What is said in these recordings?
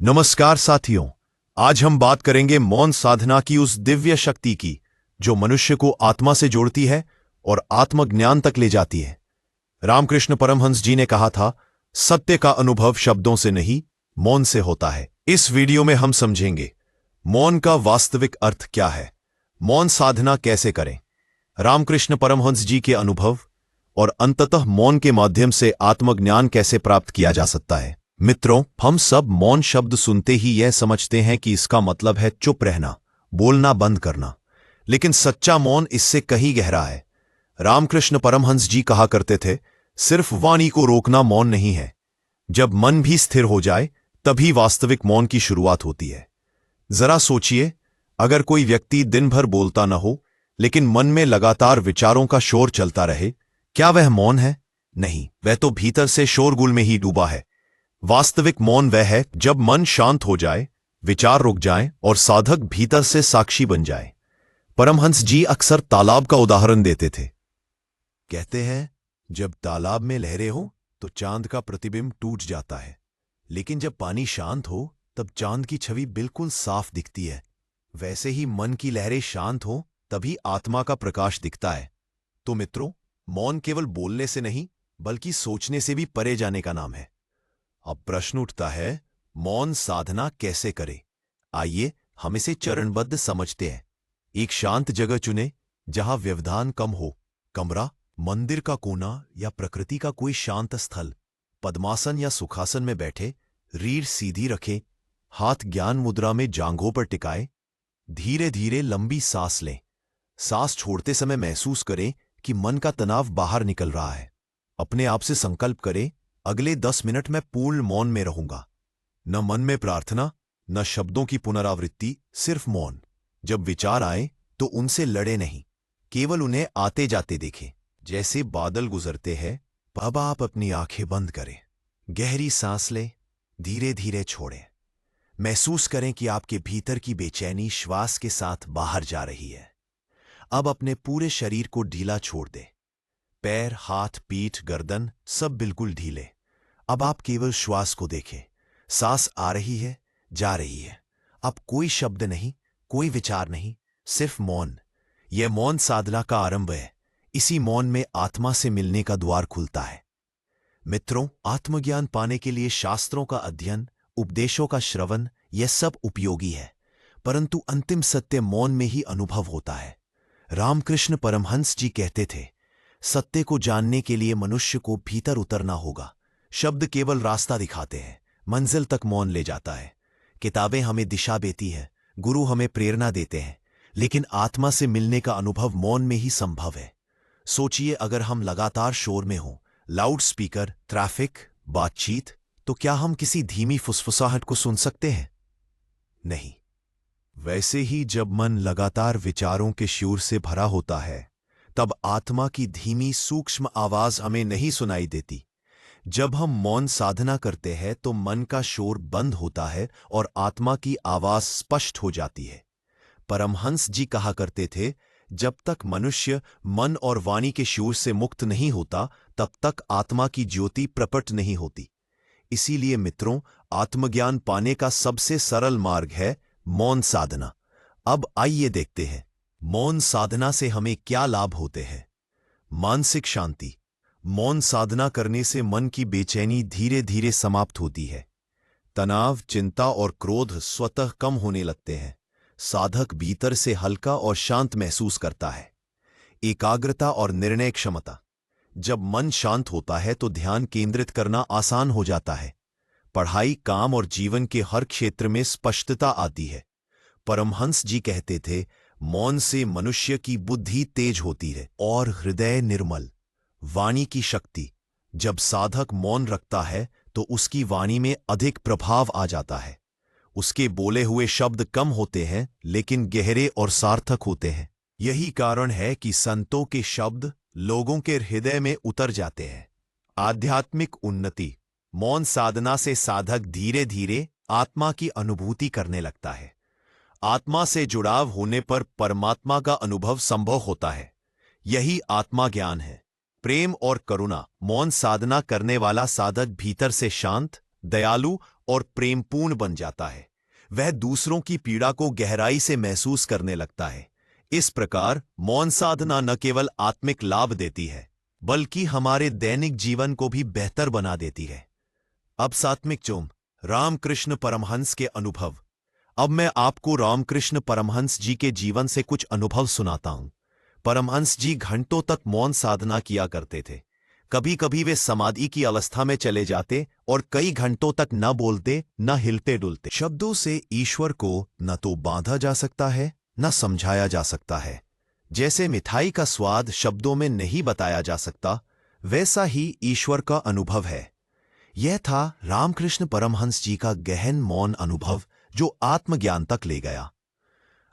नमस्कार साथियों। आज हम बात करेंगे मौन साधना की उस दिव्य शक्ति की जो मनुष्य को आत्मा से जोड़ती है और आत्मज्ञान तक ले जाती है। रामकृष्ण परमहंस जी ने कहा था, सत्य का अनुभव शब्दों से नहीं, मौन से होता है। इस वीडियो में हम समझेंगे मौन का वास्तविक अर्थ क्या है, मौन साधना कैसे करें, रामकृष्ण परमहंस जी के अनुभव और अंततः मौन के माध्यम से आत्मज्ञान कैसे प्राप्त किया जा सकता है। मित्रों, हम सब मौन शब्द सुनते ही यह समझते हैं कि इसका मतलब है चुप रहना, बोलना बंद करना। लेकिन सच्चा मौन इससे कहीं गहरा है। रामकृष्ण परमहंस जी कहा करते थे, सिर्फ वाणी को रोकना मौन नहीं है। जब मन भी स्थिर हो जाए तभी वास्तविक मौन की शुरुआत होती है। जरा सोचिए, अगर कोई व्यक्ति दिन भर बोलता न हो लेकिन मन में लगातार विचारों का शोर चलता रहे, क्या वह मौन है? नहीं, वह तो भीतर से शोरगुल में ही डूबा है। वास्तविक मौन वह है जब मन शांत हो जाए, विचार रुक जाएं और साधक भीतर से साक्षी बन जाए। परमहंस जी अक्सर तालाब का उदाहरण देते थे। कहते हैं, जब तालाब में लहरें हो तो चांद का प्रतिबिंब टूट जाता है, लेकिन जब पानी शांत हो तब चांद की छवि बिल्कुल साफ दिखती है। वैसे ही मन की लहरें शांत हो तभी आत्मा का प्रकाश दिखता है। तो मित्रों, मौन केवल बोलने से नहीं बल्कि सोचने से भी परे जाने का नाम है। अब प्रश्न उठता है, मौन साधना कैसे करें? आइए हम इसे चरणबद्ध समझते हैं। एक शांत जगह चुने जहां व्यवधान कम हो। कमरा, मंदिर का कोना या प्रकृति का कोई शांत स्थल। पद्मासन या सुखासन में बैठे, रीढ़ सीधी रखें, हाथ ज्ञान मुद्रा में जांघों पर टिकाएं। धीरे धीरे लंबी सांस लें। सांस छोड़ते समय महसूस करें कि मन का तनाव बाहर निकल रहा है। अपने आप से संकल्प करें, अगले 10 मिनट में पूर्ण मौन में रहूंगा। न मन में प्रार्थना, न शब्दों की पुनरावृत्ति, सिर्फ मौन। जब विचार आए तो उनसे लड़े नहीं, केवल उन्हें आते जाते देखें, जैसे बादल गुजरते हैं। अब आप अपनी आंखें बंद करें, गहरी सांस लें, धीरे धीरे छोड़ें। महसूस करें कि आपके भीतर की बेचैनी श्वास के साथ बाहर जा रही है। अब अपने पूरे शरीर को ढीला छोड़ दें। पैर, हाथ, पीठ, गर्दन सब बिल्कुल ढीले। अब आप केवल श्वास को देखें। सांस आ रही है, जा रही है। अब कोई शब्द नहीं, कोई विचार नहीं, सिर्फ मौन। यह मौन साधना का आरंभ है। इसी मौन में आत्मा से मिलने का द्वार खुलता है। मित्रों, आत्मज्ञान पाने के लिए शास्त्रों का अध्ययन, उपदेशों का श्रवण, यह सब उपयोगी है, परंतु अंतिम सत्य मौन में ही अनुभव होता है। रामकृष्ण परमहंस जी कहते थे, सत्य को जानने के लिए मनुष्य को भीतर उतरना होगा। शब्द केवल रास्ता दिखाते हैं, मंजिल तक मौन ले जाता है। किताबें हमें दिशा देती है, गुरु हमें प्रेरणा देते हैं, लेकिन आत्मा से मिलने का अनुभव मौन में ही संभव है। सोचिए, अगर हम लगातार शोर में हों, लाउड स्पीकर, ट्रैफिक, बातचीत, तो क्या हम किसी धीमी फुसफुसाहट को सुन सकते हैं? नहीं। वैसे ही जब मन लगातार विचारों के शोर से भरा होता है, तब आत्मा की धीमी सूक्ष्म आवाज हमें नहीं सुनाई देती। जब हम मौन साधना करते हैं तो मन का शोर बंद होता है और आत्मा की आवाज स्पष्ट हो जाती है। परमहंस जी कहा करते थे, जब तक मनुष्य मन और वाणी के शोर से मुक्त नहीं होता, तब तक आत्मा की ज्योति प्रकट नहीं होती। इसीलिए मित्रों, आत्मज्ञान पाने का सबसे सरल मार्ग है मौन साधना। अब आइए देखते हैं, मौन साधना से हमें क्या लाभ होते हैं। मानसिक शांति। मौन साधना करने से मन की बेचैनी धीरे धीरे समाप्त होती है। तनाव, चिंता और क्रोध स्वतः कम होने लगते हैं। साधक भीतर से हल्का और शांत महसूस करता है। एकाग्रता और निर्णय क्षमता। जब मन शांत होता है तो ध्यान केंद्रित करना आसान हो जाता है। पढ़ाई, काम और जीवन के हर क्षेत्र में स्पष्टता आती है। परमहंस जी कहते थे, मौन से मनुष्य की बुद्धि तेज होती है और हृदय निर्मल। वाणी की शक्ति। जब साधक मौन रखता है तो उसकी वाणी में अधिक प्रभाव आ जाता है। उसके बोले हुए शब्द कम होते हैं लेकिन गहरे और सार्थक होते हैं। यही कारण है कि संतों के शब्द लोगों के हृदय में उतर जाते हैं। आध्यात्मिक उन्नति। मौन साधना से साधक धीरे धीरे आत्मा की अनुभूति करने लगता है। आत्मा से जुड़ाव होने पर परमात्मा का अनुभव संभव होता है। यही आत्मा ज्ञान है। प्रेम और करुणा। मौन साधना करने वाला साधक भीतर से शांत, दयालु और प्रेमपूर्ण बन जाता है। वह दूसरों की पीड़ा को गहराई से महसूस करने लगता है। इस प्रकार मौन साधना न केवल आत्मिक लाभ देती है, बल्कि हमारे दैनिक जीवन को भी बेहतर बना देती है। अब सात्विक चोम रामकृष्ण परमहंस के अनुभव। अब मैं आपको रामकृष्ण परमहंस जी के जीवन से कुछ अनुभव सुनाता हूं। परमहंस जी घंटों तक मौन साधना किया करते थे। कभी कभी वे समाधि की अवस्था में चले जाते और कई घंटों तक न बोलते, न हिलते डुलते। शब्दों से ईश्वर को न तो बांधा जा सकता है, न समझाया जा सकता है। जैसे मिठाई का स्वाद शब्दों में नहीं बताया जा सकता, वैसा ही ईश्वर का अनुभव है। यह था रामकृष्ण परमहंस जी का गहन मौन अनुभव, जो आत्मज्ञान तक ले गया।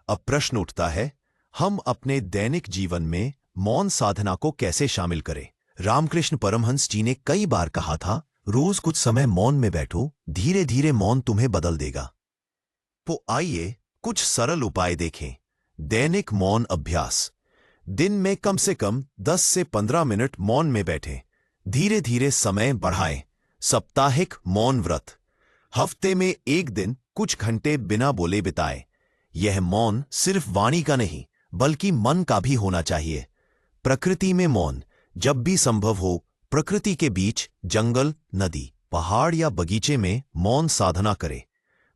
अब प्रश्न उठता है, हम अपने दैनिक जीवन में मौन साधना को कैसे शामिल करें? रामकृष्ण परमहंस जी ने कई बार कहा था, रोज कुछ समय मौन में बैठो, धीरे धीरे मौन तुम्हें बदल देगा। तो आइए कुछ सरल उपाय देखें। दैनिक मौन अभ्यास। दिन में कम से कम 10 से 15 मिनट मौन में बैठें। धीरे धीरे समय बढ़ाएं। साप्ताहिक मौन व्रत। हफ्ते में एक दिन कुछ घंटे बिना बोले बिताएं। यह मौन सिर्फ वाणी का नहीं, बल्कि मन का भी होना चाहिए। प्रकृति में मौन। जब भी संभव हो, प्रकृति के बीच, जंगल, नदी, पहाड़ या बगीचे में मौन साधना करें।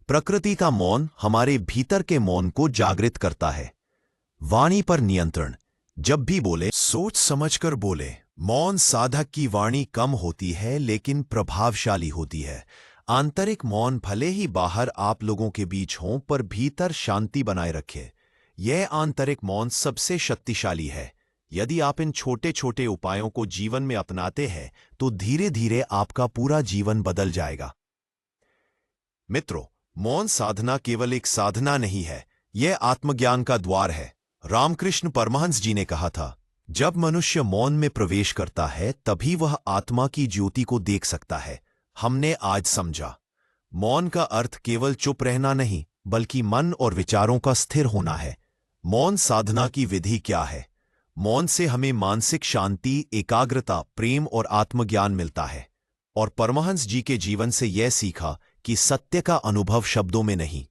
प्रकृति का मौन हमारे भीतर के मौन को जागृत करता है। वाणी पर नियंत्रण। जब भी बोले, सोच समझकर बोले। मौन साधक की वाणी कम होती है, लेकिन प्रभावशाली होती है। आंतरिक मौन भले ही बाहर आप लोगों के बीच हो, पर भीतर शांति बनाए रखे। यह आंतरिक मौन सबसे शक्तिशाली है। यदि आप इन छोटे छोटे उपायों को जीवन में अपनाते हैं, तो धीरे धीरे आपका पूरा जीवन बदल जाएगा। मित्रों, मौन साधना केवल एक साधना नहीं है, यह आत्मज्ञान का द्वार है। रामकृष्ण परमहंस जी ने कहा था, जब मनुष्य मौन में प्रवेश करता है, तभी वह आत्मा की ज्योति को देख सकता है। हमने आज समझा, मौन का अर्थ केवल चुप रहना नहीं, बल्कि मन और विचारों का स्थिर होना है। मौन साधना की विधि क्या है? मौन से हमें मानसिक शांति, एकाग्रता, प्रेम और आत्मज्ञान मिलता है। और परमहंस जी के जीवन से यह सीखा कि सत्य का अनुभव शब्दों में नहीं,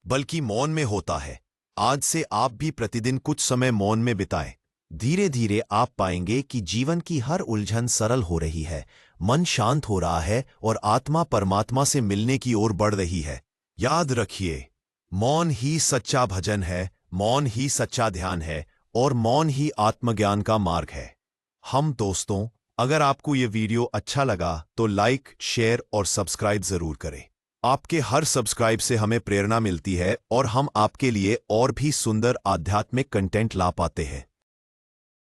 बल्कि मौन में होता है। आज से आप भी प्रतिदिन कुछ समय मौन में बिताएं। धीरे धीरे आप पाएंगे कि जीवन की हर उलझन सरल हो रही है, मन शांत हो रहा है और आत्मा परमात्मा से मिलने की ओर बढ़ रही है। याद रखिए, मौन ही सच्चा भजन है, मौन ही सच्चा ध्यान है और मौन ही आत्मज्ञान का मार्ग है। हम दोस्तों, अगर आपको ये वीडियो अच्छा लगा तो लाइक, शेयर और सब्सक्राइब जरूर करें। आपके हर सब्सक्राइब से हमें प्रेरणा मिलती है और हम आपके लिए और भी सुंदर आध्यात्मिक कंटेंट ला पाते हैं।